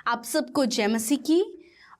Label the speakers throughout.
Speaker 1: आप सबको जय मसीह की।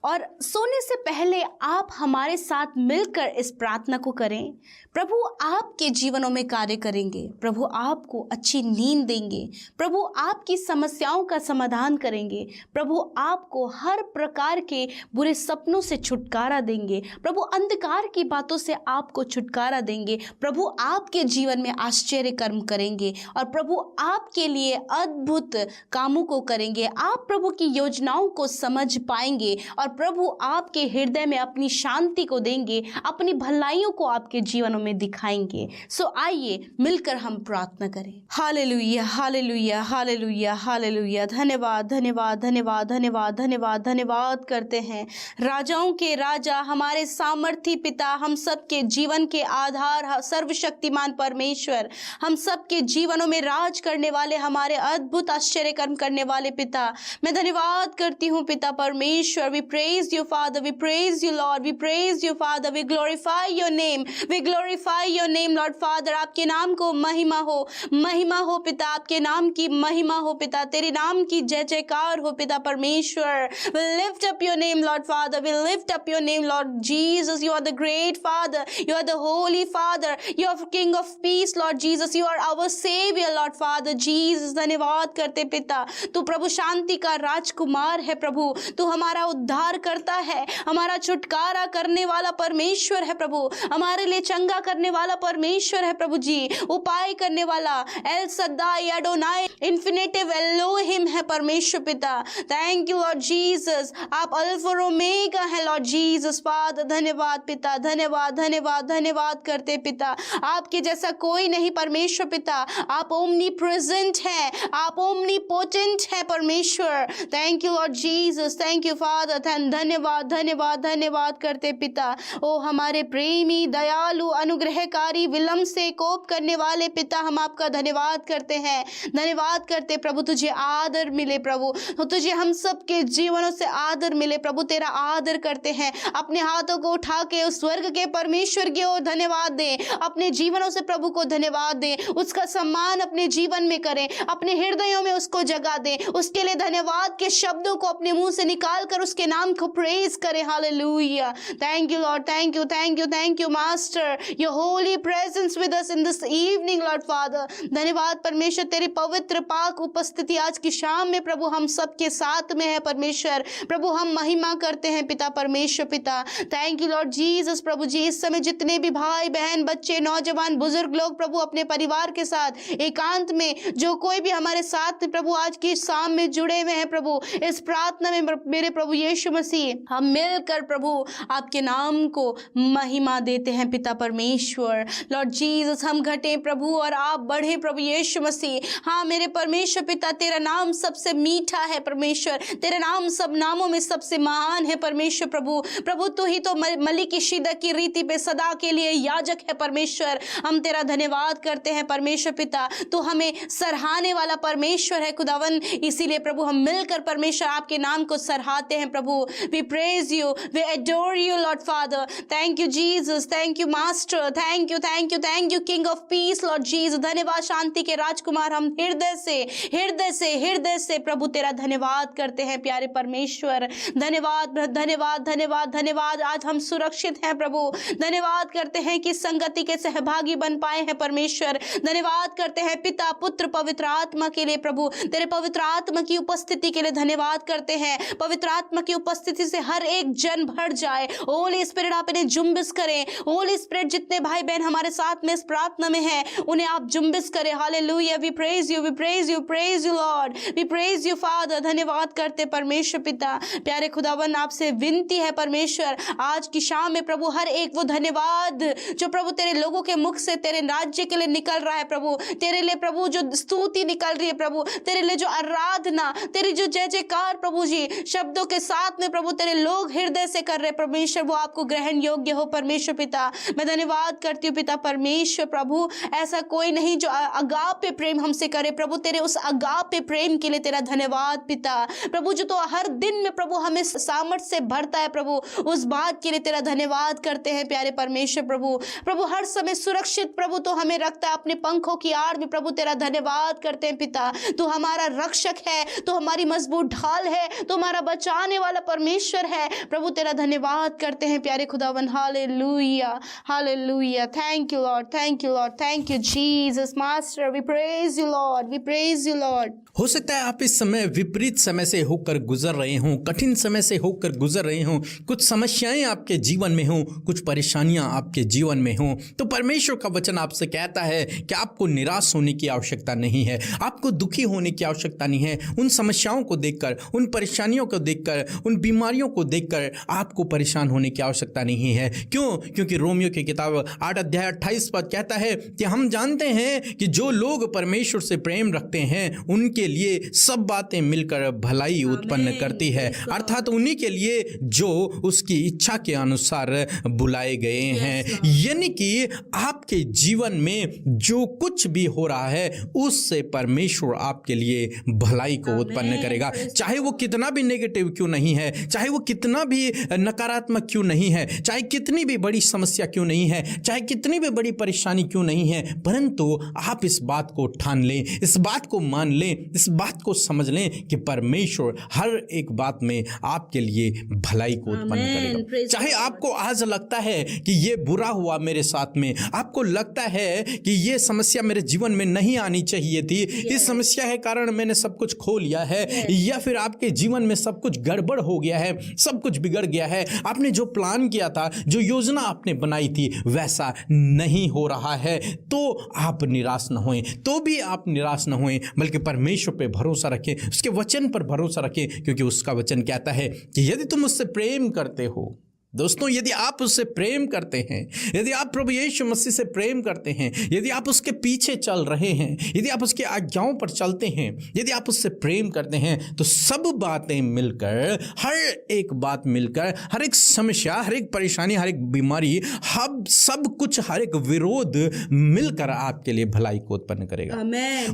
Speaker 1: और सोने से पहले आप हमारे साथ मिलकर इस प्रार्थना को करें। प्रभु आपके जीवनों में कार्य करेंगे, प्रभु आपको अच्छी नींद देंगे, प्रभु आपकी समस्याओं का समाधान करेंगे, प्रभु आपको हर प्रकार के बुरे सपनों से छुटकारा देंगे, प्रभु अंधकार की बातों से आपको छुटकारा देंगे, प्रभु आपके जीवन में आश्चर्य कर्म करेंगे और प्रभु आपके लिए अद्भुत कामों को करेंगे। आप प्रभु की योजनाओं को समझ पाएंगे और प्रभु आपके हृदय में अपनी शांति को देंगे, अपनी भलाइयों को आपके जीवनों में दिखाएंगे। सो आइए मिलकर हम प्रार्थना करें। Hallelujah, hallelujah, hallelujah, hallelujah. धन्यवाद, धन्यवाद, धन्यवाद, धन्यवाद, धन्यवाद, धन्यवाद करते हैं राजाओं के राजा, हमारे सामर्थी पिता, हम सबके जीवन के आधार, सर्वशक्तिमान परमेश्वर, हम सबके जीवनों में राज करने वाले, हमारे अद्भुत आश्चर्य कर्म करने वाले पिता, मैं धन्यवाद करती हूँ पिता परमेश्वर। We praise you Father, we praise you Lord, we praise you Father, we glorify your name, we glorify your name Lord Father। आपके नाम को महिमा हो, महिमा हो पिता, आपके नाम की महिमा हो पिता, तेरे नाम की जय जयकार हो पिता परमेश्वर। We lift up your name Lord Father, we lift up your name Lord Jesus, you are the great Father, you are the holy Father, you are King of peace Lord Jesus, you are our Savior Lord Father Jesus। धन्यवाद करते पिता, तू प्रभु शांति का राजकुमार है प्रभु, तू हमारा उद्धार करता है, हमारा छुटकारा करने वाला परमेश्वर है प्रभु, हमारे लिए चंगा करने वाला परमेश्वर है प्रभु जी, उपाय करने वाला एल सद्दाई एडोनाई इन्फिनिटिव एलोहिम है परमेश्वर पिता। थैंक यू लॉर्ड जीसस, आप अल्फा और ओमेगा है लॉर्ड जीसस फादर। धन्यवाद पिता, धन्यवाद, धन्यवाद, धन्यवाद करते पिता, आपके जैसा कोई नहीं परमेश्वर पिता, आप ओमनी प्रेजेंट है, आप ओमनी पोटेंट है परमेश्वर। Thank you Lord Jesus, thank you Father. धन्यवाद, धन्यवाद, धन्यवाद करते पिता। ओ हमारे प्रेमी, दयालु, अनुग्रहकारी, विलंब से कोप करने वाले पिता, हम आपका धन्यवाद करते हैं, धन्यवाद करते प्रभु। तुझे आदर मिले प्रभु, तुझे हम सबके जीवनों से आदर मिले प्रभु, तेरा आदर करते हैं। अपने हाथों को उठा के उस स्वर्ग के परमेश्वर की ओर धन्यवाद दें, अपने जीवनों से प्रभु को धन्यवाद दें, उसका सम्मान अपने जीवन में करें, अपने हृदयों में उसको जगा दें, उसके लिए धन्यवाद के शब्दों को अपने मुंह से निकाल कर उसके नाम को प्रेज करें। Hallelujah. Thank you Lord, thank you, thank you, thank you master, your Holi presence with us in this evening Lord father. धन्यवाद परमेश्वर, तेरी पवित्र पाक उपस्थिति आज की शाम में प्रभु हम सबके साथ में है परमेश्वर। प्रभु हम महिमा करते हैं पिता परमेश्वर पिता। Thank you Lord Jesus. प्रभु जी इस समय जितने भी भाई बहन, बच्चे, नौजवान, बुजुर्ग लोग प्रभु अपने परिवार के साथ एकांत में, जो कोई भी हमारे साथ प्रभु आज की शाम में जुड़े हुए हैं प्रभु, इस प्रार्थना में मेरे प्रभु यीशु मसीह हम मिलकर प्रभु आपके नाम को महिमा देते हैं पिता परमेश्वर। लॉर्ड जीसस हम घटे प्रभु और आप बढ़े प्रभु यीशु मसीह। हाँ मेरे परमेश्वर पिता, तेरा नाम सबसे मीठा है परमेश्वर, तेरा नाम सब नामों में सबसे महान है परमेश्वर प्रभु। प्रभु तू ही तो मलिकिशीदक की रीति पे सदा के लिए याजक है परमेश्वर। हम तेरा धन्यवाद करते हैं परमेश्वर पिता, तू हमें सराहने वाला परमेश्वर है खुदावन। इसीलिए प्रभु हम मिलकर परमेश्वर आपके नाम को सराहते हैं प्रभु। We praise you, we adore you Lord Father। Thank you Jesus, thank you Master, thank you, thank you, thank you King of Peace Lord Jesus। धन्यवाद शांति के राजकुमार, हम हृदय से प्रभु तेरा धन्यवाद करते हैं प्यारे परमेश्वर। धन्यवाद, धन्यवाद, धन्यवाद, धन्यवाद। आज हम सुरक्षित हैं प्रभु, धन्यवाद करते हैं कि संगति के सहभागी बन पाए हैं परमेश्वर। धन्यवाद करते हैं पिता, पुत्र, पवित्र आत्मा के लिए प्रभु, तेरे पवित्र आत्मा की उपस्थिति के लिए धन्यवाद करते हैं। पवित्र आत्मा की उपस्थिति से हर एक जन भर जाए। होली स्पिरिट आप इन्हें जुम्बिस करें। होली स्पिरिट जितने भाई बहन हमारे साथ में इस प्रार्थना में हैं, उन्हें आप जुम्बिस करें। Hallelujah. We praise you, we praise you, praise you Lord, we praise you Father. धन्यवाद करते परमेश्वर पिता। प्यारे खुदावन आपसे विनती है परमेश्वर, आज की शाम में प्रभु हर एक वो धन्यवाद जो प्रभु तेरे लोगों के मुख से तेरे राज्य के लिए निकल रहा है प्रभु, तेरे लिए प्रभु जो स्तुति निकल रही है प्रभु, तेरे लिए जो आराधना, तेरी जो जय जयकार प्रभु जी शब्दों के साथ बात में प्रभु तेरे लोग हृदय से कर रहे परमेश्वर, वो आपको ग्रहण योग्य हो परमेश्वर पिता। मैं धन्यवाद करती हूँ पिता परमेश्वर प्रभु, ऐसा कोई नहीं जो अगापे प्रेम हमसे करे प्रभु, तेरे उस अगापे प्रेम के लिए तेरा धन्यवाद पिता प्रभु, जो तो हर दिन में प्रभु हमें सामर्थ्य से भरता है प्रभु, उस बात के लिए तेरा धन्यवाद करते हैं प्यारे परमेश्वर प्रभु। प्रभु हर समय सुरक्षित प्रभु तो हमें रखता है अपने पंखों की आड़ में प्रभु, तेरा धन्यवाद करते हैं पिता। तू हमारा रक्षक है, तो हमारी मजबूत ढाल है, तो हमारा बचाने वाला परमेश्वर है प्रभु, तेरा धन्यवाद करते हैं प्यारे खुदावन। Hallelujah hallelujah, thank you Lord, thank you Lord, thank you Jesus master, we praise you Lord, we praise you Lord.
Speaker 2: हो सकता है आप इस समय विपरीत समय से होकर गुजर रहे हों, कठिन समय से होकर गुजर रहे हों, कुछ समस्याएं आपके जीवन में हों, कुछ परेशानियां आपके जीवन में हों, तो परमेश्वर का वचन आपसे कहता है कि आपको निराश होने की आवश्यकता नहीं है, आपको दुखी होने की आवश्यकता नहीं है। उन समस्याओं को देखकर, उन परेशानियों को देखकर, उन बीमारियों को देखकर आपको परेशान होने की आवश्यकता नहीं है। क्यों? क्योंकि रोमियो की किताब 8 अध्याय 28 पद कहता है कि हम जानते हैं कि जो लोग परमेश्वर से प्रेम रखते हैं उनके लिए सब बातें मिलकर भलाई उत्पन्न करती है, अर्थात उन्हीं के लिए जो उसकी इच्छा के अनुसार बुलाए गए हैं। यानी कि आपके जीवन में जो कुछ भी हो रहा है उससे परमेश्वर आपके लिए भलाई को उत्पन्न करेगा, चाहे वो कितना भी नेगेटिव क्यों नहीं है, चाहे वो कितना भी नकारात्मक क्यों नहीं है, चाहे कितनी भी बड़ी समस्या क्यों नहीं है, चाहे कितनी भी बड़ी परेशानी क्यों नहीं है, परंतु आप इस बात को ठान लें, इस बात को मान लें, इस बात को समझ लें कि परमेश्वर हर एक बात में आपके लिए भलाई को उत्पन्न करेगा। चाहे आपको आज लगता है कि ये बुरा हुआ मेरे साथ में, आपको लगता है कि ये समस्या मेरे जीवन में नहीं आनी चाहिए थी, इस समस्या के कारण मैंने सब कुछ खो लिया है, या फिर आपके जीवन में सब कुछ गड़बड़ हो गया है, सब कुछ बिगड़ गया है, आपने जो प्लान किया था, जो योजना आपने बनाई थी वैसा नहीं हो रहा है, तो आप निराश न होएं, तो भी आप निराश न होएं, बल्कि परमेश्वर पे भरोसा रखें, उसके वचन पर भरोसा रखें, क्योंकि उसका वचन कहता है कि यदि तुम उससे प्रेम करते हो, दोस्तों यदि आप उससे प्रेम करते हैं, यदि आप प्रभु यीशु मसीह से प्रेम करते हैं, यदि आप उसके पीछे चल रहे हैं, यदि आप उसके आज्ञाओं पर चलते हैं, यदि आप उससे प्रेम करते हैं, तो सब बातें मिलकर, हर एक बात मिलकर, हर एक समस्या, हर एक परेशानी, हर एक बीमारी, हम सब कुछ, हर एक विरोध मिलकर आपके लिए भलाई को उत्पन्न करेगा।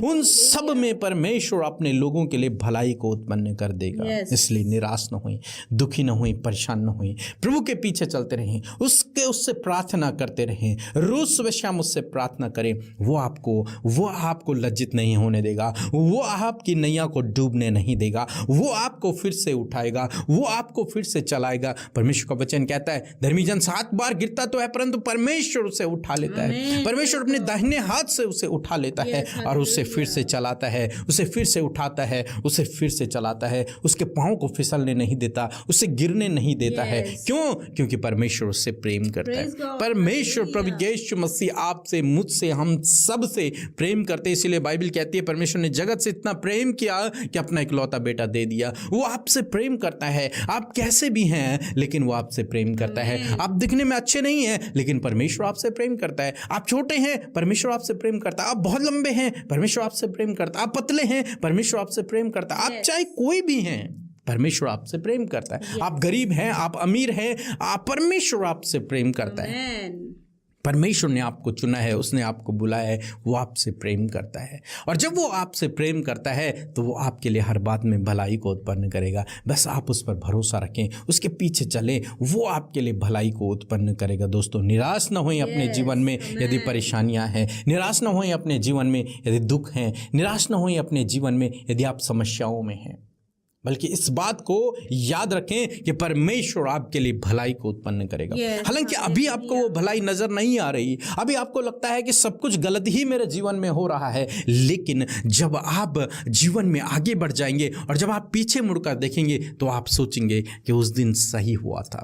Speaker 2: उन सब में परमेश्वर अपने लोगों के लिए भलाई को उत्पन्न कर देगा। इसलिए निराश न हुई, दुखी न हुई, परेशान न हुई, प्रभु के पीछे चलते रहें, उससे प्रार्थना करते रहें, रोज सुबह शाम उससे प्रार्थना करें। वो आपको लज्जित नहीं होने देगा, वो आपकी नैया को डूबने नहीं देगा, वो आपको फिर से उठाएगा, वो आपको फिर से चलाएगा। परमेश्वर का वचन कहता है धर्मी जन 7 बार गिरता तो है परंतु परमेश्वर उसे उठा लेता है, परमेश्वर अपने दाहिने हाथ से उसे उठा लेता है और उसे फिर से चलाता है, उसे फिर से उठाता है, उसे फिर से चलाता है, उसके पांव को फिसलने नहीं देता, उसे गिरने नहीं देता है। क्यों? क्योंकि परमेश्वर उससे प्रेम करता है। परमेश्वर प्रभु यीशु मसीह आपसे, मुझसे, हम सब से प्रेम करते हैं। इसीलिए बाइबल कहती है परमेश्वर ने जगत से इतना प्रेम किया कि अपना इकलौता बेटा दे दिया। वो आपसे प्रेम करता है, आप कैसे भी हैं लेकिन वो आपसे प्रेम करता है। आप दिखने में अच्छे नहीं हैं लेकिन परमेश्वर आपसे प्रेम करता है। आप छोटे हैं, परमेश्वर आपसे प्रेम करता है। आप बहुत लंबे हैं, परमेश्वर आपसे प्रेम करता है। आप पतले हैं, परमेश्वर आपसे प्रेम करता है। आप चाहे कोई भी हैं, परमेश्वर आपसे प्रेम करता है। आप गरीब हैं, आप अमीर हैं, परमेश्वर आपसे प्रेम करता है। परमेश्वर ने आपको चुना है, उसने आपको बुलाया है, वो आपसे प्रेम करता है। और जब वो आपसे प्रेम करता है तो वो आपके लिए हर बात में भलाई को उत्पन्न करेगा। बस आप उस पर भरोसा रखें, उसके पीछे चलें, वो आपके लिए भलाई को उत्पन्न करेगा। दोस्तों निराश ना होएं अपने जीवन में यदि परेशानियां हैं, निराश ना होएं अपने जीवन में यदि दुख हैं, निराश ना होएं अपने जीवन में यदि आप समस्याओं में हैं, बल्कि इस बात को याद रखें कि परमेश्वर आपके लिए भलाई को उत्पन्न करेगा। हालांकि अभी आपको वो भलाई नजर नहीं आ रही, अभी आपको लगता है कि सब कुछ गलत ही मेरे जीवन में हो रहा है, लेकिन जब आप जीवन में आगे बढ़ जाएंगे और जब आप पीछे मुड़कर देखेंगे तो आप सोचेंगे कि उस दिन सही हुआ था।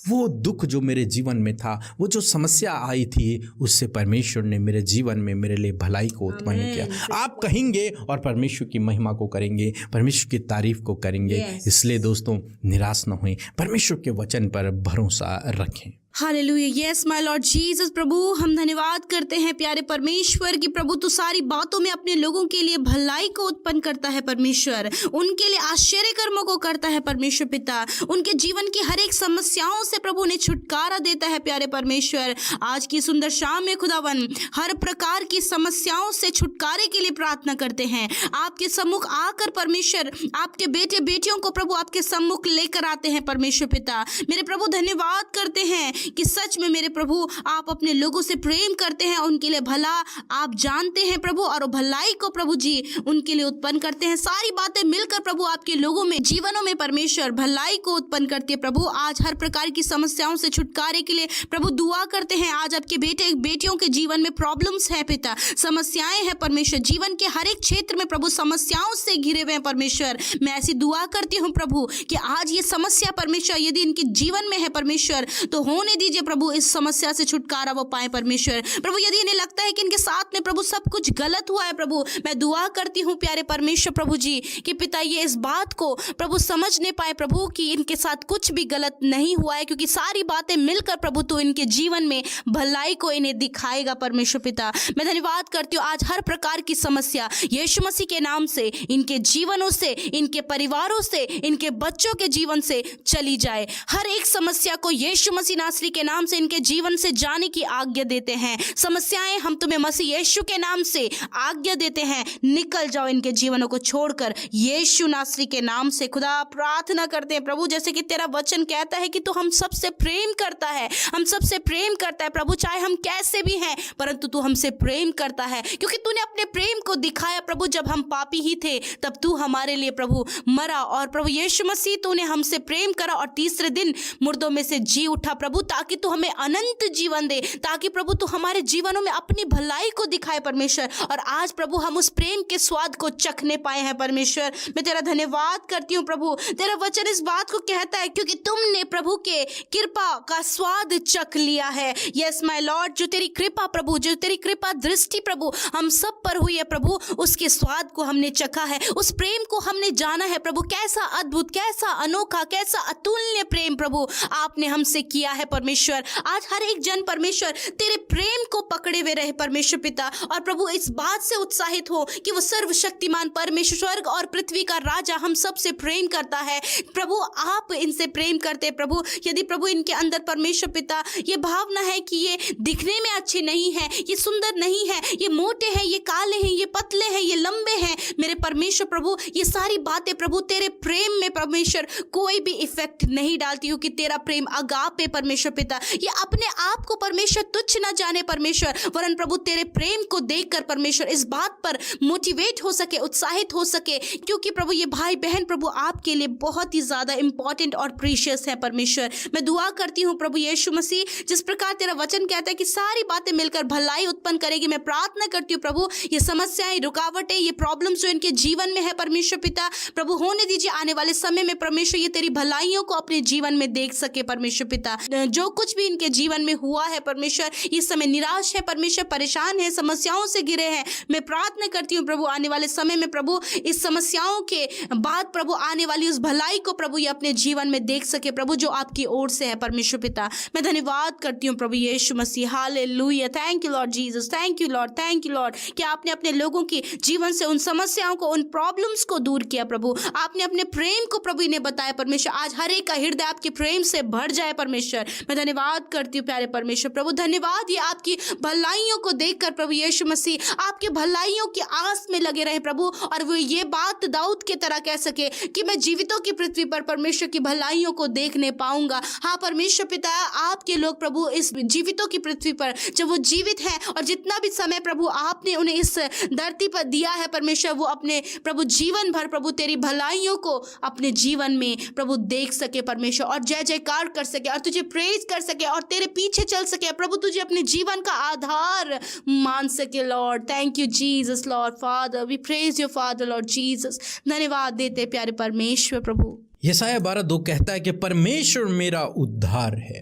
Speaker 2: वो दुख जो मेरे जीवन में था, वो जो समस्या आई थी, उससे परमेश्वर ने मेरे जीवन में मेरे लिए भलाई को उत्पन्न किया। आप कहेंगे और परमेश्वर की महिमा को करेंगे, परमेश्वर की तारीफ को करेंगे। इसलिए दोस्तों निराश न होएं, परमेश्वर के वचन पर भरोसा रखें।
Speaker 1: Hallelujah, yes my Lord Jesus. प्रभु हम धन्यवाद करते हैं प्यारे परमेश्वर की प्रभु तू सारी बातों में अपने लोगों के लिए भलाई को उत्पन्न करता है परमेश्वर, उनके लिए आश्चर्य कर्मों को करता है परमेश्वर पिता, उनके जीवन की हर एक समस्याओं से प्रभु उन्हें छुटकारा देता है प्यारे परमेश्वर। आज की सुंदर शाम में खुदावन हर प्रकार की समस्याओं से छुटकारे के लिए प्रार्थना करते हैं। आपके सम्मुख आकर परमेश्वर आपके बेटे बेटियों को प्रभु आपके सम्मुख लेकर आते हैं परमेश्वर पिता। मेरे प्रभु धन्यवाद करते हैं कि सच में मेरे प्रभु आप अपने लोगों से प्रेम करते हैं, उनके लिए भला आप जानते हैं प्रभु, और भलाई को प्रभु जी उनके लिए उत्पन्न करते हैं। सारी बातें मिलकर प्रभु आपके लोगों में जीवनों में परमेश्वर भलाई को उत्पन्न करती है प्रभु। आज हर प्रकार की समस्याओं से छुटकारे के लिए प्रभु दुआ करते हैं। आज आपके बेटे बेटियों के जीवन में प्रॉब्लम्स है पिता, समस्याएं हैं परमेश्वर, जीवन के हर एक क्षेत्र में प्रभु समस्याओं से घिरे हुए हैं परमेश्वर। मैं ऐसी दुआ करती हूँ प्रभु कि आज ये समस्या परमेश्वर यदि इनके जीवन में है परमेश्वर तो होने दीजिए प्रभु, इस समस्या से छुटकारा वो पाए परमेश्वर। प्रभु यदि इन्हें लगता है कि इनके साथ में प्रभु सब कुछ गलत हुआ है प्रभु, मैं दुआ करती हूँ प्यारे परमेश्वर प्रभु जी कि पिता ये इस बात को प्रभु समझने पाए प्रभु कि इनके साथ कुछ भी गलत नहीं हुआ है, क्योंकि सारी बातें मिलकर प्रभु तो इनके जीवन में भलाई को इन्हें दिखाएगा परमेश्वर पिता। मैं धन्यवाद करती हूँ आज हर प्रकार की समस्या यीशु मसीह के नाम से इनके जीवनों से, इनके परिवारों से, इनके बच्चों के जीवन से चली जाए। हर एक समस्या को यीशु मसीह नासरी के नाम से इनके जीवन से जाने की आज्ञा देते हैं। समस्याएं हम तुम्हें मसीह यीशु के नाम से आज्ञा देते हैं, निकल जाओ इनके जीवनों को छोड़कर यीशु नासरी के नाम से। खुदा प्रार्थना करते हैं प्रभु, जैसे कि तेरा वचन कहता है कि तू हम सबसे प्रेम करता है, हम सबसे प्रेम करता है प्रभु, चाहे हम कैसे भी हैं परंतु तू हमसे प्रेम करता है, क्योंकि तूने अपने प्रेम को दिखाया प्रभु। जब हम पापी ही थे तब तू हमारे लिए प्रभु मरा, और प्रभु यीशु मसीह तूने हमसे प्रेम करा और तीसरे दिन मुर्दों में से जी उठा प्रभु, ताकि तू हमें अनंत जीवन दे, ताकि प्रभु तू हमारे जीवनों में अपनी भलाई को दिखाए परमेश्वर। और आज प्रभु हम उस प्रेम के स्वाद को चखने पाए हैं परमेश्वर। मैं तेरा धन्यवाद करती हूँ प्रभु, तेरा वचन इस बात को कहता है क्योंकि तुमने प्रभु के कृपा का स्वाद चख लिया है। यस माय लॉर्ड, जो तेरी कृपा प्रभु, जो तेरी कृपा दृष्टि प्रभु हम सब पर हुई है प्रभु, उसके स्वाद को हमने चखा है, उस प्रेम को हमने जाना है प्रभु। कैसा अद्भुत, कैसा अनोखा, कैसा अतुल्य प्रेम प्रभु आपने हमसे किया है परमेश्वर। आज हर एक जन परमेश्वर तेरे प्रेम को पकड़े हुए रहे परमेश्वर पिता, और प्रभु इस बात से उत्साहित हो कि वो सर्वशक्तिमान परमेश्वर, स्वर्ग और पृथ्वी का राजा हम सब से प्रेम करता है प्रभु। आप इनसे प्रेम करते प्रभु। यदि प्रभु इनके अंदर परमेश्वर पिता ये भावना है कि ये दिखने में अच्छे नहीं है, ये सुंदर नहीं है, ये मोटे हैं, ये काले हैं, ये पतले हैं, ये लंबे हैं, मेरे परमेश्वर प्रभु ये सारी बातें प्रभु तेरे प्रेम में परमेश्वर कोई भी इफेक्ट नहीं डालती हो, कि तेरा प्रेम अगापे परमेश्वर पिता ये अपने आप को परमेश्वर तुच्छ न जाने परमेश्वर, वरन प्रभु तेरे प्रेम को देखकर परमेश्वर इस बात पर मोटिवेट हो सके, उत्साहित हो सके, क्योंकि प्रभु ये भाई बहन प्रभु आपके लिए बहुत ही ज्यादा इंपॉर्टेंट और प्रीशियस है परमेश्वर। मैं दुआ करती हूँ प्रभु यीशु मसीह, जिस प्रकार तेरा वचन कहता है कि सारी बातें मिलकर भलाई उत्पन्न करेगी, मैं प्रार्थना करती हूँ प्रभु ये समस्याएं, रुकावटें, ये प्रॉब्लम्स जो इनके जीवन में है परमेश्वर पिता प्रभु होने दीजिए आने वाले समय में परमेश्वर ये तेरी भलाइयों को अपने जीवन में देख सके परमेश्वर पिता। जो कुछ भी इनके जीवन में हुआ है परमेश्वर, इस समय निराश है परमेश्वर, परेशान है, समस्याओं से घिरे हैं, मैं प्रार्थना करती हूँ प्रभु आने वाले समय में प्रभु इस समस्याओं के बाद प्रभु आने वाली उस भलाई को प्रभु ये अपने जीवन में देख सके प्रभु, जो आपकी ओर से है परमेश्वर पिता। मैं धन्यवाद करती हूँ प्रभु यीशु मसीह। Hallelujah, thank you Lord Jesus, thank you Lord, thank you Lord कि आपने अपने लोगों की जीवन से उन समस्याओं को, उन प्रॉब्लम्स को दूर किया प्रभु। आपने अपने प्रेम को प्रभु इन्हें बताया परमेश्वर। आज हर एक का हृदय आपके प्रेम से भर जाए परमेश्वर। मैं धन्यवाद करती हूँ प्यारे परमेश्वर प्रभु, धन्यवाद ये आपकी भलाइयों को देखकर प्रभु यीशु मसीह आपके भलाइयों की आस में लगे रहे प्रभु, और वो ये बात दाऊद के तरह कह सके कि मैं जीवितों की पृथ्वी पर परमेश्वर की भलाइयों को देखने पाऊंगा। हाँ परमेश्वर पिता, आपके लोग प्रभु इस जीवितों की पृथ्वी पर जब वो जीवित हैं और जितना भी समय प्रभु आपने उन्हें इस धरती पर दिया है परमेश्वर, वो अपने प्रभु जीवन भर प्रभु तेरी भलाइयों को अपने जीवन में प्रभु देख सके परमेश्वर, और जय जयकार कर सके और तुझे प्रेज कर सके और तेरे पीछे चल सके प्रभु, तुझे अपने जीवन का आधार मान सके Lord. Thank you Jesus Lord Father, we praise your Father Lord Jesus. धन्यवाद देते प्यारे परमेश्वर प्रभु।
Speaker 2: यशायाह 12:2 कहता है कि परमेश्वर मेरा उद्धार है।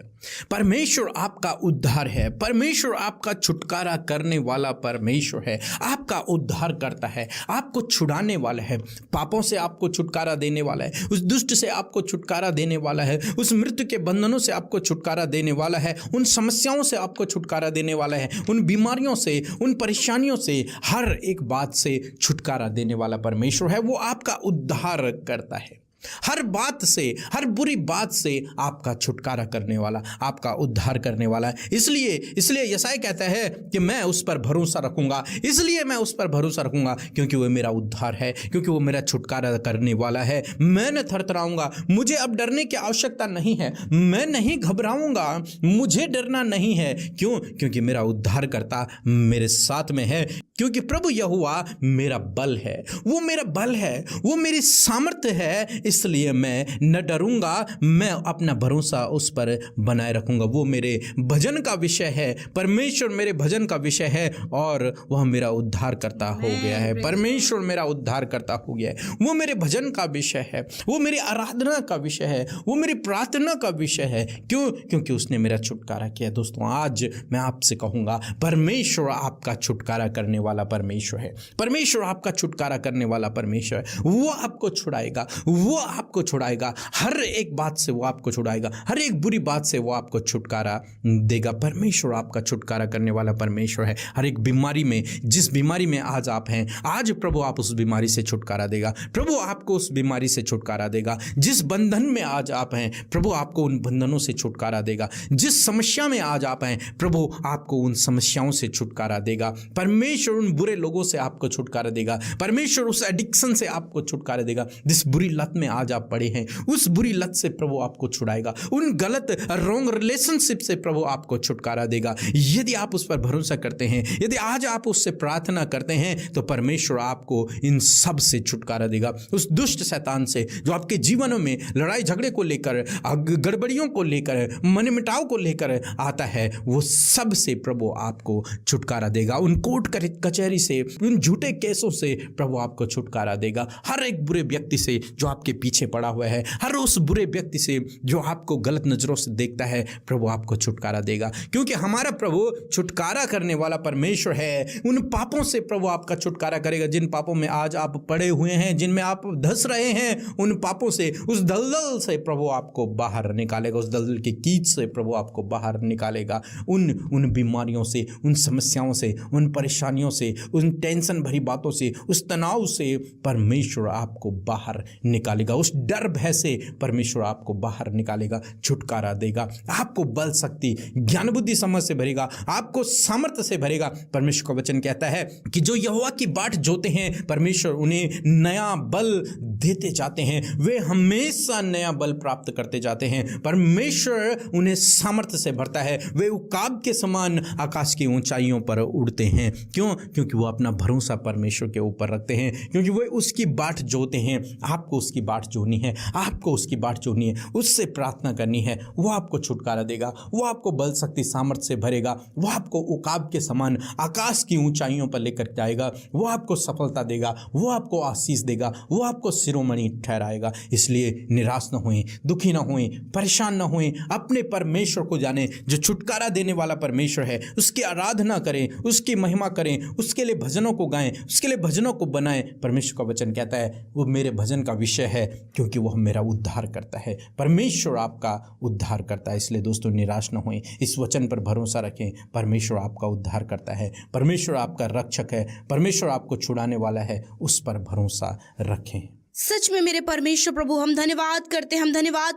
Speaker 2: परमेश्वर आपका उद्धार है। परमेश्वर आपका छुटकारा करने वाला परमेश्वर है। आपका उद्धार करता है, आपको छुड़ाने वाला है, पापों से आपको छुटकारा देने वाला है, उस दुष्ट से आपको छुटकारा देने वाला है, उस मृत्यु के बंधनों से आपको छुटकारा देने वाला है, उन समस्याओं से आपको छुटकारा देने वाला है, उन बीमारियों से, उन परेशानियों से, हर एक बात से छुटकारा देने वाला परमेश्वर है। वो आपका उद्धार करता है। हर बात से, हर बुरी बात से आपका छुटकारा करने वाला, आपका उद्धार करने वाला है। इसलिए यशायाह कहता है कि मैं उस पर भरोसा रखूंगा, इसलिए मैं उस पर भरोसा रखूंगा क्योंकि वो मेरा उद्धार है, क्योंकि वो मेरा छुटकारा करने वाला है। मैं न थरथराऊंगा, मुझे अब डरने की आवश्यकता नहीं है, मैं नहीं घबराऊंगा, मुझे डरना नहीं है। क्यों? क्योंकि मेरा उद्धारकर्ता मेरे साथ में है, क्योंकि प्रभु यहोवा मेरा बल है, वो मेरा बल है, वो मेरी सामर्थ्य है। इसलिए मैं न डरूंगा, मैं अपना भरोसा उस पर बनाए रखूंगा। वो मेरे भजन का विषय है, परमेश्वर मेरे भजन का विषय है और वह मेरा उद्धार करता हो गया है। परमेश्वर मेरा उद्धार करता हो गया है। वो मेरे भजन का विषय है, वो मेरी आराधना का विषय है, वो मेरी प्रार्थना का विषय है। क्यों? क्योंकि उसने मेरा छुटकारा किया। दोस्तों, आज मैं आपसे कहूँगा, परमेश्वर आपका छुटकारा करने वाला परमेश्वर है। परमेश्वर आपका छुटकारा करने वाला परमेश्वर है। वो आपको छुड़ाएगा, वो आपको छुड़ाएगा, हर एक बात से वो आपको छुड़ाएगा, हर एक बुरी बात से वो आपको छुटकारा देगा। परमेश्वर आपका छुटकारा करने वाला परमेश्वर है। हर एक बीमारी में, जिस बीमारी में आज आप हैं, आज प्रभु आप उस बीमारी से छुटकारा देगा। प्रभु आपको उस बीमारी से छुटकारा देगा। जिस बंधन में आज आप हैं, प्रभु आपको उन बंधनों से छुटकारा देगा। जिस समस्या में आज आप हैं, प्रभु आपको उन समस्याओं से छुटकारा देगा। परमेश्वर उन बुरे लोगों से आपको छुटकारा देगा। परमेश्वर उस एडिक्शन से आपको छुटकारा देगा। जिस बुरी लत में आज आप पड़े हैं, उस बुरी लत से प्रभु आपको छुड़ाएगा। उन गलत रॉन्ग रिलेशनशिप से प्रभु आपको छुटकारा देगा। यदि आप उस पर भरोसा करते हैं, यदि आज आप उससे प्रार्थना करते हैं, तो परमेश्वर आपको इन सब से छुटकारा देगा। उस दुष्ट शैतान से जो आपके जीवनों में लड़ाई झगड़े को लेकर, गड़बड़ियों को लेकर, मनमुटाव को लेकर आता है, वो सब से प्रभु आपको छुटकारा देगा। उन कोर्ट कचहरी से, उन झूठे केसों से प्रभु आपको छुटकारा देगा। हर एक बुरे व्यक्ति से जो आपके पीछे पड़ा हुआ है, हर उस बुरे व्यक्ति से जो आपको गलत नजरों से देखता है, प्रभु आपको छुटकारा देगा। क्योंकि हमारा प्रभु छुटकारा करने वाला परमेश्वर है। उन पापों से प्रभु आपका छुटकारा करेगा जिन पापों में आज आप पड़े हुए हैं, जिनमें आप धंस रहे हैं। उन पापों से, उस दलदल से प्रभु आपको बाहर निकालेगा। उस दलदल की कीच से प्रभु आपको बाहर निकालेगा। उन बीमारियों से, उन समस्याओं से, उन परेशानियों से, उन टेंशन भरी बातों से, उस तनाव से परमेश्वर आपको बाहर निकालेगा। उस डर भय से परमेश्वर आपको बाहर निकालेगा, छुटकारा देगा। आपको बल, शक्ति, ज्ञान, बुद्धि, समझ से भरेगा, आपको सामर्थ्य से भरेगा। परमेश्वर का वचन कहता है कि जो यहोवा की बाट जोते हैं, परमेश्वर उन्हें नया बल देते जाते हैं। वे हमेशा नया बल प्राप्त करते जाते हैं। परमेश्वर उन्हें सामर्थ्य से भरता है। वे उकाब के समान आकाश की ऊंचाइयों पर उड़ते हैं। क्यों? क्योंकि वो अपना भरोसा परमेश्वर के ऊपर रखते हैं, क्योंकि वे उसकी बाट जोते हैं। आपको उसकी बाट जोनी है, आपको उसकी बाट जोनी है, उससे प्रार्थना करनी है। वो आपको छुटकारा देगा, वो आपको बल, शक्ति, सामर्थ्य से भरेगा। वो आपको उकाब के समान आकाश की ऊंचाइयों पर लेकर जाएगा। वो आपको सफलता देगा, वो आपको आशीष देगा, वो आपको शिरोमणि ठहराएगा। इसलिए निराश न होएं, दुखी न होएं, परेशान न होएं। अपने परमेश्वर को जानें जो छुटकारा देने वाला परमेश्वर है। उसकी आराधना करें, उसकी महिमा करें, उसके लिए भजनों को गाएं, उसके लिए भजनों को बनाएं। परमेश्वर का वचन कहता है वो मेरे भजन का विषय है, क्योंकि वह मेरा उद्धार करता है। परमेश्वर आपका उद्धार करता है। इसलिए दोस्तों, निराश न होएं, इस वचन पर भरोसा रखें। परमेश्वर आपका उद्धार करता है, परमेश्वर आपका रक्षक है, परमेश्वर आपको छुड़ाने वाला है। उस पर भरोसा रखें।
Speaker 1: सच में मेरे परमेश्वर प्रभु, हम धन्यवाद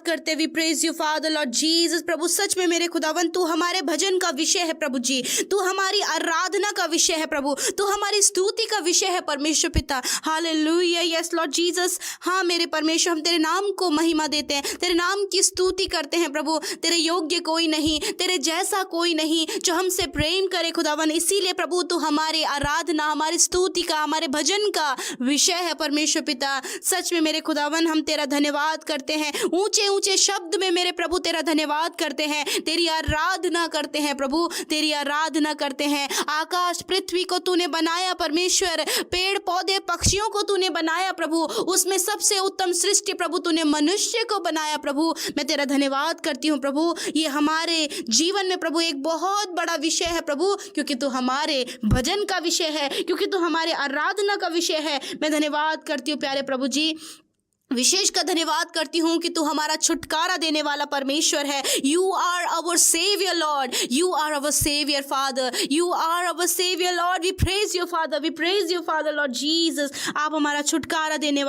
Speaker 1: करते we praise you father Lord Jesus. प्रभु सच में मेरे खुदावन, तू हमारे भजन का विषय है प्रभु जी, तू हमारी आराधना का विषय है प्रभु, तू हमारी स्तुति का विषय है परमेश्वर पिता। Hallelujah, yes Lord Jesus. हाँ मेरे परमेश्वर, हम तेरे नाम को महिमा देते हैं, तेरे नाम की स्तुति करते हैं प्रभु। तेरे योग्य कोई नहीं, तेरे जैसा कोई नहीं जो हमसे प्रेम करे खुदावन। इसीलिए प्रभु तू हमारी आराधना, हमारी स्तुति का, हमारे भजन का विषय है परमेश्वर पिता। सच में मेरे खुदावन हम तेरा धन्यवाद करते हैं, ऊंचे ऊंचे शब्द में मेरे प्रभु तेरा धन्यवाद करते हैं, तेरी आराधना करते हैं प्रभु, तेरी आराधना करते हैं। आकाश पृथ्वी को तूने बनाया परमेश्वर, पेड़ पौधे पक्षियों को तूने बनाया प्रभु, उसमें सबसे उत्तम सृष्टि प्रभु तूने मनुष्य को बनाया प्रभु। मैं तेरा धन्यवाद करती हूँ प्रभु। ये हमारे जीवन में प्रभु एक बहुत बड़ा विषय है प्रभु, क्योंकि तू हमारे भजन का विषय है, क्योंकि तू हमारे आराधना का विषय है। मैं धन्यवाद करती हूँ प्यारे प्रभु जी, विशेष का धन्यवाद करती हूँ कि तू हमारा छुटकारा देने वाला परमेश्वर है। You are our saviour Lord, you are our saviour Father, you are our saviour Lord. We praise you Father, we praise you father Lord Jesus. आप हमारा छुटकारा देने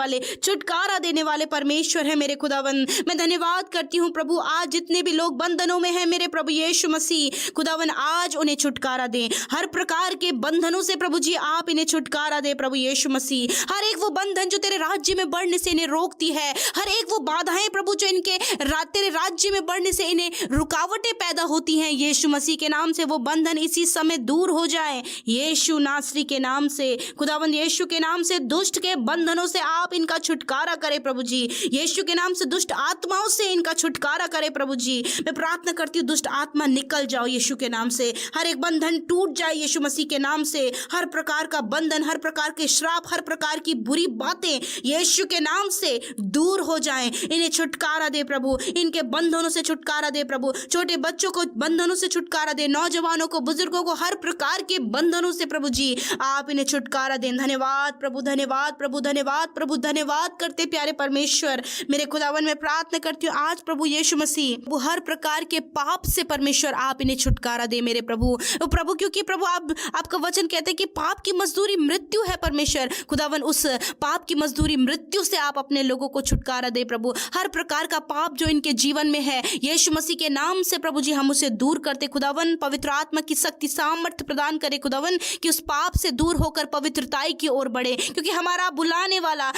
Speaker 1: वाले परमेश्वर है मेरे खुदावन। मैं धन्यवाद करती हूँ प्रभु, आज जितने भी लोग बंधनों में हैं मेरे प्रभु यीशु मसीह खुदावन, आज उन्हें छुटकारा दें हर प्रकार के बंधनों से प्रभु जी। आप इन्हें छुटकारा दे प्रभु यीशु मसीह। हर एक वो बंधन जो तेरे राज्य में बढ़ने से इन्हें रोकती है, हर एक वो बाधाएं प्रभु जो इनके तेरे राज्य में बढ़ने से इन्हें रुकावटें पैदा होती हैं, यीशु मसीह के नाम से वो बंधन इसी समय दूर हो जाए। यीशु नासरी के नाम से खुदावंद, यीशु के नाम से दुष्ट के बंधनों से आप इनका छुटकारा करें प्रभु जी। यीशु के नाम से दुष्ट आत्माओं से इनका छुटकारा करें प्रभु जी। मैं प्रार्थना करती हूँ दुष्ट आत्मा निकल जाओ यीशु के नाम से, हर एक बंधन टूट जाए यीशु मसीह के नाम से। हर प्रकार का बंधन, हर प्रकार के श्राप, हर प्रकार की बुरी बातें यीशु के नाम से दूर हो जाएं। इन्हें छुटकारा दे प्रभु, इनके बंधनों से छुटकारा दे प्रभु। छोटे बच्चों को बंधनों से छुटकारा दे, नौजवानों को, बुजुर्गों को, हर प्रकार के बंधनों से प्रभु जी आप इन्हें छुटकारा दें। धन्यवाद प्रभु, धन्यवाद प्रभु, धन्यवाद प्रभु, धन्यवाद करते प्यारे परमेश्वर मेरे खुदावन। मैं प्रार्थना करती हूँ आज प्रभु यीशु मसीह वो हर प्रकार के पाप से परमेश्वर आप इन्हें छुटकारा दे मेरे प्रभु। प्रभु क्योंकि प्रभु आपका वचन कहते हैं कि पाप की मजदूरी मृत्यु है परमेश्वर खुदावन, उस पाप की मजदूरी मृत्यु से आप अपने लोगों को छुटकारा दे प्रभु। हर प्रकार का पाप जो इनके जीवन में है यीशु मसीह के नाम से प्रभु जी हम उसे दूर करते खुदावन। पवित्र आत्मा की शक्ति सामर्थ्य प्रदान करे खुदावन कि उस पाप से दूर होकर पवित्रताई की ओर बढ़े, क्योंकि हमारा बुलाने वाला,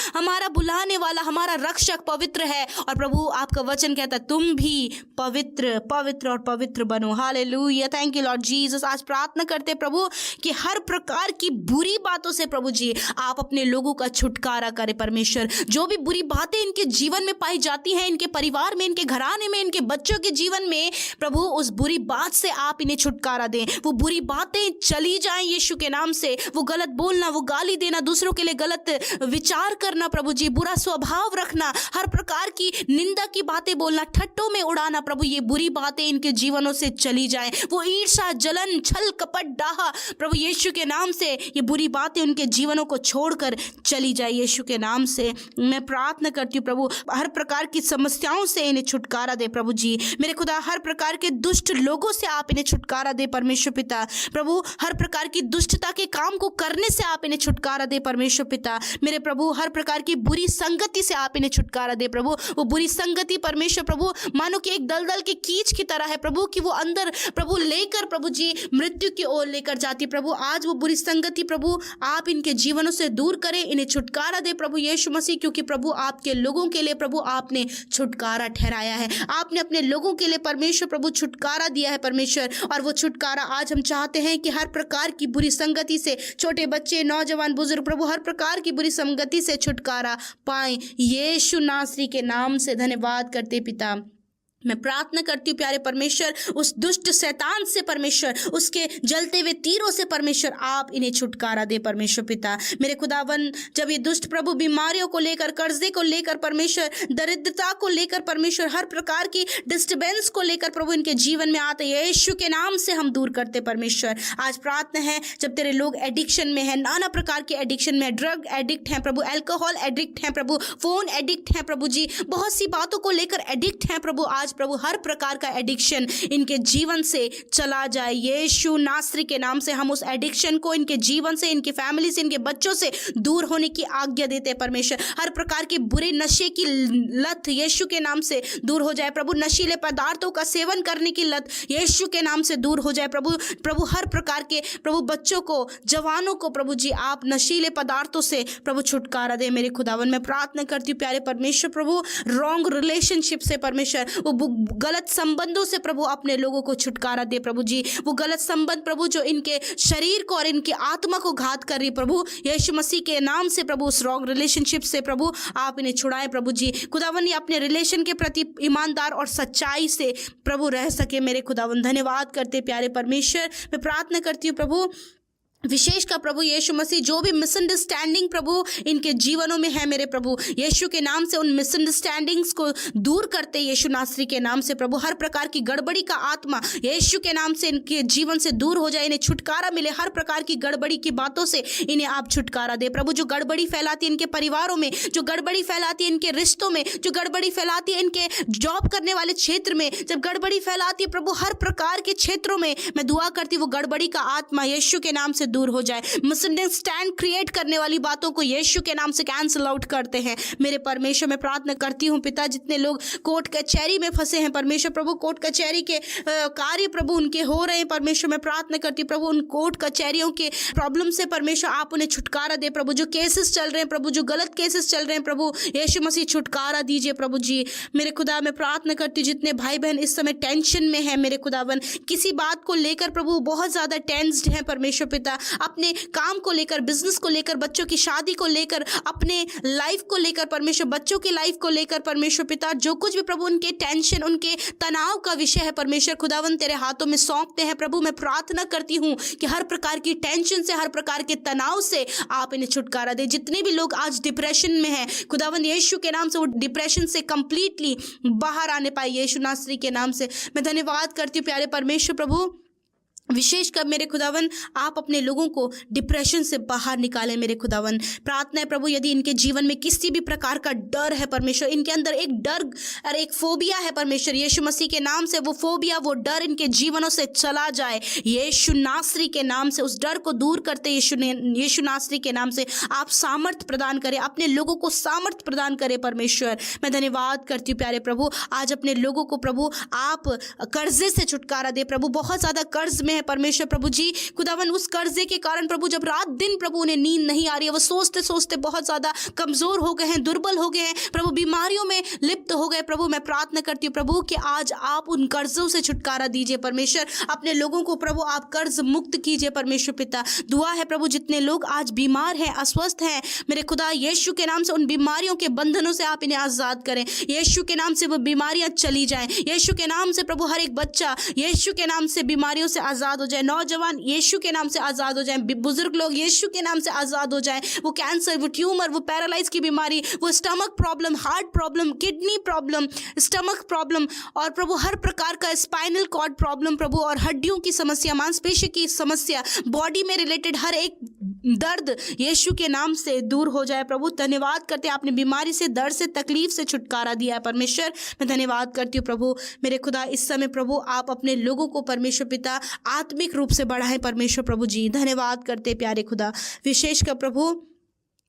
Speaker 1: हमारा रक्षक पवित्र है। और प्रभु आपका वचन कहता है तुम भी पवित्र पवित्र और पवित्र बनो। Hallelujah, thank you Lord Jesus. आज प्रार्थना करते प्रभु कि हर प्रकार की बुरी बातों से प्रभु जी आप अपने लोगों का छुटकारा करें परमेश्वर। जो भी बुरी बातें इनके जीवन में पाई जाती हैं, इनके परिवार में, इनके घराने में, इनके बच्चों के जीवन में प्रभु उस बुरी बात से आप इन्हें छुटकारा दें। वो बुरी बातें चली जाएं यीशु के नाम से। वो गलत बोलना, वो गाली देना, दूसरों के लिए गलत विचार करना प्रभु जी, बुरा स्वभाव रखना, हर प्रकार की निंदा की बातें बोलना, ठट्टों में उड़ाना प्रभु, ये बुरी बातें इनके जीवनों से चली जाएं। वो ईर्ष्या, जलन, छल, कपट, डाहा प्रभु यीशु के नाम से ये बुरी बातें उनके जीवनों को छोड़कर चली जाए यीशु के नाम से। मैं प्रार्थना करती हूँ प्रभु हर प्रकार की समस्याओं से इन्हें छुटकारा दे प्रभु जी मेरे खुदा। हर प्रकार के दुष्ट लोगों से आप इन्हें छुटकारा दे परमेश्वर पिता। प्रभु हर प्रकार की दुष्टता के काम को करने से आप इन्हें छुटकारा दे परमेश्वर पिता मेरे प्रभु। हर प्रकार की बुरी संगति से आप इन्हें छुटकारा दे प्रभु। वो बुरी संगति परमेश्वर प्रभु मानो कि एक दलदल की कीच की तरह है प्रभु, कि वो अंदर प्रभु लेकर प्रभु जी मृत्यु की ओर लेकर जाती प्रभु। आज वो बुरी संगति प्रभु आप इनके जीवनों से दूर करें, इन्हें छुटकारा दे प्रभु यीशु मसीह, क्योंकि प्रभु आपके लोगों के लिए प्रभु आपने छुटकारा ठहराया है। आपने अपने लोगों के लिए परमेश्वर प्रभु छुटकारा दिया है परमेश्वर। और वो छुटकारा आज हम चाहते हैं कि हर प्रकार की बुरी संगति से छोटे बच्चे, नौजवान, बुजुर्ग प्रभु हर प्रकार की बुरी संगति से छुटकारा पाएं यीशु नासरी के नाम से। धन्यवाद करते पिता। मैं प्रार्थना करती हूँ प्यारे परमेश्वर उस दुष्ट शैतान से परमेश्वर, उसके जलते हुए तीरों से परमेश्वर आप इन्हें छुटकारा दे परमेश्वर पिता मेरे खुदावन। जब ये दुष्ट प्रभु बीमारियों को लेकर, कर्जे को लेकर परमेश्वर, दरिद्रता को लेकर परमेश्वर, हर प्रकार की डिस्टर्बेंस को लेकर प्रभु इनके जीवन में आते यीशु के नाम से हम दूर करते परमेश्वर। आज प्रार्थना है जब तेरे लोग एडिक्शन में है, नाना प्रकार के एडिक्शन में, ड्रग एडिक्ट हैं प्रभु, अल्कोहल एडिक्ट हैं प्रभु, फोन एडिक्ट हैं प्रभु जी, बहुत सी बातों को लेकर एडिक्ट हैं प्रभु। आज प्रभु हर प्रकार का एडिक्शन इनके जीवन से चला जाए यीशु नासरी के नाम से। हम उस एडिक्शन को इनके जीवन से, इनकी फैमिली से, इनके बच्चों से दूर होने की आज्ञा देते हैं परमेश्वर। हर प्रकार के बुरे नशे की लत यीशु के नाम से दूर हो जाए प्रभु। नशीले पदार्थों का सेवन करने की लत यीशु के नाम से दूर हो जाए प्रभु। प्रभु हर प्रकार के प्रभु बच्चों को, जवानों को प्रभु जी आप नशीले पदार्थों से प्रभु छुटकारा दे मेरे खुदावन। मैं प्रार्थना करती हूँ प्यारे परमेश्वर प्रभु रॉन्ग रिलेशनशिप से परमेश्वर, वो वो गलत संबंधों से प्रभु अपने लोगों को छुटकारा दे प्रभु जी। वो गलत संबंध प्रभु जो इनके शरीर को और इनकी आत्मा को घात कर रही प्रभु, यीशु मसीह के नाम से प्रभु उस रॉन्ग रिलेशनशिप से प्रभु आप इन्हें छुड़ाएं प्रभु जी। खुदावन ये अपने रिलेशन के प्रति ईमानदार और सच्चाई से प्रभु रह सके मेरे खुदावन। धन्यवाद करते प्यारे परमेश्वर, मैं प्रार्थना करती हूँ प्रभु विशेष का प्रभु यीशु मसीह जो भी मिसअंडरस्टैंडिंग प्रभु इनके जीवनों में है मेरे प्रभु, यीशु के नाम से उन मिसअंडरस्टैंडिंग्स को दूर करते यीशु नासरी के नाम से प्रभु। हर प्रकार की गड़बड़ी का आत्मा यीशु के नाम से इनके जीवन से दूर हो जाए, इन्हें छुटकारा मिले। हर प्रकार की गड़बड़ी की बातों से इन्हें आप छुटकारा दे प्रभु। जो गड़बड़ी फैलाती है इनके परिवारों में, जो गड़बड़ी फैलाती है इनके रिश्तों में, जो गड़बड़ी फैलाती है इनके जॉब करने वाले क्षेत्र में, जब गड़बड़ी फैलाती है प्रभु हर प्रकार के क्षेत्रों में, मैं दुआ करती हूँ वो गड़बड़ी का आत्मा यीशु के नाम से दूर हो जाए। मिसअंडरस्टैंड क्रिएट करने वाली बातों को यीशु के नाम से कैंसिल आउट करते हैं मेरे परमेश्वर। मैं प्रार्थना करती हूँ पिता, जितने लोग कोर्ट कचहरी में फंसे हैं परमेश्वर प्रभु, कोर्ट कचहरी के कार्य प्रभु उनके हो रहे हैं परमेश्वर, मैं प्रार्थना करती हूँ प्रभु उन कोर्ट कचहरियों के प्रॉब्लम से परमेश्वर आप उन्हें छुटकारा दे प्रभु। जो केसेस चल रहे हैं प्रभु, जो गलत केसेस चल रहे हैं प्रभु, यीशु मसीह छुटकारा दीजिए प्रभु जी। मेरे खुदा मैं प्रार्थना करती हूँ जितने भाई बहन इस समय टेंशन में है मेरे खुदावन, किसी बात को लेकर प्रभु बहुत ज़्यादा टेंस्ड है परमेश्वर पिता, अपने काम को लेकर, बिजनेस को लेकर, बच्चों की शादी को लेकर, अपने लाइफ को लेकर परमेश्वर, बच्चों की लाइफ को लेकर परमेश्वर पिता, जो कुछ भी प्रभु उनके टेंशन, उनके तनाव का विषय है परमेश्वर खुदावन तेरे हाथों में सौंपते हैं प्रभु। मैं प्रार्थना करती हूँ कि हर प्रकार की टेंशन से, हर प्रकार के तनाव से आप इन्हें छुटकारा दे। जितने भी लोग आज डिप्रेशन में हैं खुदावन यीशु के नाम से वो डिप्रेशन से कंप्लीटली बाहर आने पाए यीशु नासरी के नाम से। मैं धन्यवाद करती हूँ प्यारे परमेश्वर प्रभु, विशेषकर मेरे खुदावन आप अपने लोगों को डिप्रेशन से बाहर निकालें मेरे खुदावन। प्रार्थना है प्रभु यदि इनके जीवन में किसी भी प्रकार का डर है परमेश्वर, इनके अंदर एक डर और एक फोबिया है परमेश्वर, यीशु मसीह के नाम से वो फोबिया, वो डर इनके जीवनों से चला जाए यीशु नासरी के नाम से। उस डर को दूर करते यीशु नासरी के नाम से आप सामर्थ प्रदान करें, अपने लोगों को सामर्थ प्रदान करें परमेश्वर। मैं धन्यवाद करती हूँ प्यारे प्रभु, आज अपने लोगों को प्रभु आप कर्जे से छुटकारा दे प्रभु। बहुत ज़्यादा कर्ज में परमेश्वर प्रभु जी खुदावन, उस कर्जे के कारण प्रभु जब रात दिन प्रभु उन्हें नींद नहीं आ रही है, वो सोचते सोचते बहुत ज्यादा कमजोर हो गए हैं, दुर्बल हो गए हैं प्रभु, बीमारियों में लिप्त हो गए प्रभु। मैं प्रार्थना करती हूँ प्रभु कि आज आप उन कर्जों से छुटकारा दीजिए परमेश्वर, अपने लोगों को प्रभु आप कर्ज मुक्त कीजिए परमेश्वर पिता। दुआ है प्रभु जितने लोग आज बीमार हैं, अस्वस्थ हैं मेरे खुदा, यीशु के नाम से उन बीमारियों के बंधनों से आप इन्हें आजाद करें, यीशु के नाम से वो बीमारियां चली जाएं, यीशु के नाम से प्रभु हर एक बच्चा यीशु के नाम से बीमारियों से आजाद हो जाए, नौजवान यीशु के नाम से आजाद हो जाए, बुजुर्ग लोग यीशु के नाम से आजाद हो जाए। वो कैंसर, वो ट्यूमर, वो पैरालाइज की बीमारी, वो stomach problem, heart problem, kidney problem, stomach problem और प्रभु हर प्रकार का स्पाइनल कॉर्ड प्रॉब्लम प्रभु, और हड्डियों की समस्या, मांसपेशी की समस्या, बॉडी में रिलेटेड हर एक दर्द यीशु के नाम से दूर हो जाए प्रभु। धन्यवाद करते हैं आपने बीमारी से, दर्द से, तकलीफ से छुटकारा दिया है परमेश्वर। मैं धन्यवाद करती हूँ प्रभु मेरे खुदा, इस समय प्रभु आप अपने लोगों को परमेश्वर पिता आत्मिक रूप से बढ़ाएं परमेश्वर प्रभु जी। धन्यवाद करते प्यारे खुदा, विशेष कर प्रभु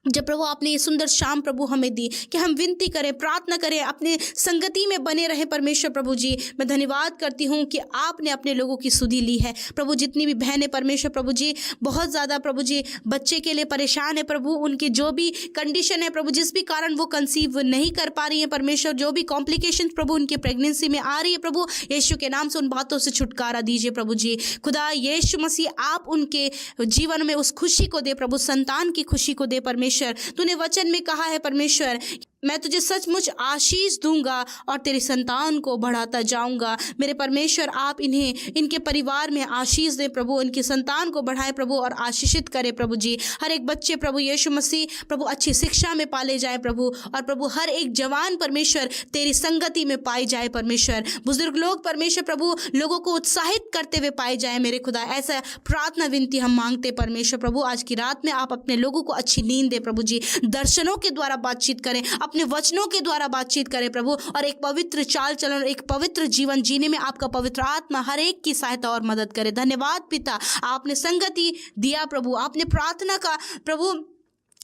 Speaker 1: जब प्रभु आपने ये सुंदर शाम प्रभु हमें दी कि हम विनती करें, प्रार्थना करें, अपने संगति में बने रहें परमेश्वर प्रभु जी। मैं धन्यवाद करती हूँ कि आपने अपने लोगों की सुधि ली है प्रभु। जितनी भी बहनें परमेश्वर प्रभु जी बहुत ज़्यादा प्रभु जी बच्चे के लिए परेशान है प्रभु, उनकी जो भी कंडीशन है प्रभु, जिस भी कारण वो कंसीव नहीं कर पा रही है परमेश्वर, जो भी कॉम्प्लिकेशन प्रभु उनकी प्रेगनेंसी में आ रही है प्रभु, यीशु के नाम से उन बातों से छुटकारा दीजिए प्रभु जी। खुदा यीशु मसीह आप उनके जीवन में उस खुशी को दे प्रभु, संतान की खुशी को दे परमेश्वर। तूने वचन में कहा है परमेश्वर, मैं तुझे सचमुच आशीष दूंगा और तेरी संतान को बढ़ाता जाऊंगा। मेरे परमेश्वर आप इन्हें, इनके परिवार में आशीष दें प्रभु, इनकी संतान को बढ़ाएं प्रभु और आशीषित करें प्रभु जी। हर एक बच्चे प्रभु यीशु मसीह प्रभु अच्छी शिक्षा में पाले जाए प्रभु, और प्रभु हर एक जवान परमेश्वर तेरी संगति में पाई जाए परमेश्वर। बुजुर्ग लोग परमेश्वर प्रभु लोगों को उत्साहित करते हुए पाए जाए मेरे खुदा, ऐसा प्रार्थना विनती हम मांगते परमेश्वर प्रभु। आज की रात में आप अपने लोगों को अच्छी नींद दे प्रभु जी, दर्शनों के द्वारा बातचीत करें, अपने वचनों के द्वारा बातचीत करें प्रभु, और एक पवित्र चाल चलन, एक पवित्र जीवन जीने में आपका पवित्र आत्मा हर एक की सहायता और मदद करे। धन्यवाद पिता, आपने संगति दिया प्रभु, आपने प्रार्थना का प्रभु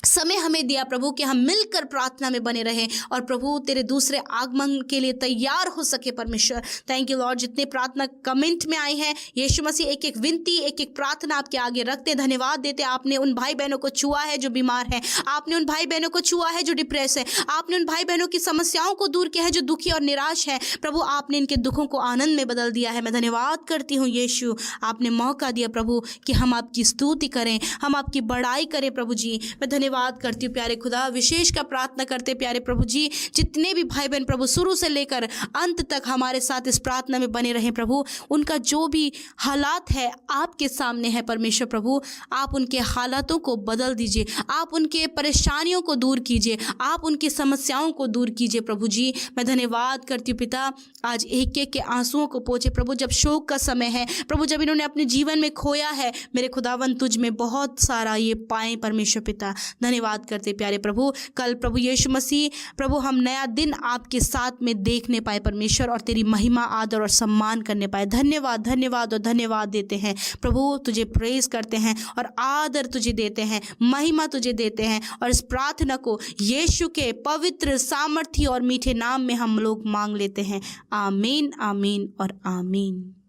Speaker 1: समय हमें दिया प्रभु कि हम मिलकर प्रार्थना में बने रहें और प्रभु तेरे दूसरे आगमन के लिए तैयार हो सके। परमेश्वर थैंक यू लॉर्ड, जितने प्रार्थना कमेंट में आई हैं यीशु मसीह एक एक विनती, एक एक प्रार्थना आपके आगे रखते, धन्यवाद देते। आपने उन भाई बहनों को छुआ है जो बीमार है, आपने उन भाई बहनों को छुआ है जो डिप्रेस है, आपने उन भाई बहनों की समस्याओं को दूर किया है जो दुखी और निराश है। प्रभु आपने इनके दुखों को आनंद में बदल दिया है। मैं धन्यवाद करती हूँ यीशु, आपने मौका दिया प्रभु कि हम आपकी स्तुति करें, हम आपकी बड़ाई करें। प्रभु जी मैं धन्यवाद करती हूँ प्यारे खुदा, विशेष का प्रार्थना करते प्यारे प्रभु जी, जितने भी भाई बहन प्रभु शुरू से लेकर अंत तक हमारे साथ इस प्रार्थना में बने रहें प्रभु, उनका जो भी हालात है आपके सामने है परमेश्वर प्रभु, आप उनके हालातों को बदल दीजिए, आप उनके परेशानियों को दूर कीजिए, आप उनकी समस्याओं को दूर कीजिए। प्रभु जी मैं धन्यवाद करती हूँ पिता, आज एक एक के आंसुओं को पोंछे प्रभु, जब शोक का समय है प्रभु, जब इन्होंने अपने जीवन में खोया है मेरे खुदावन, तुझ में बहुत सारा ये पाएं परमेश्वर पिता। धन्यवाद करते प्यारे प्रभु, कल प्रभु यीशु मसीह प्रभु हम नया दिन आपके साथ में देखने पाए परमेश्वर, और तेरी महिमा आदर और सम्मान करने पाए। धन्यवाद धन्यवाद और धन्यवाद देते हैं प्रभु, तुझे प्रेज करते हैं और आदर तुझे देते हैं, महिमा तुझे देते हैं। और इस प्रार्थना को यीशु के पवित्र सामर्थी और मीठे नाम में हम लोग मांग लेते हैं। आमीन आमीन और आमीन।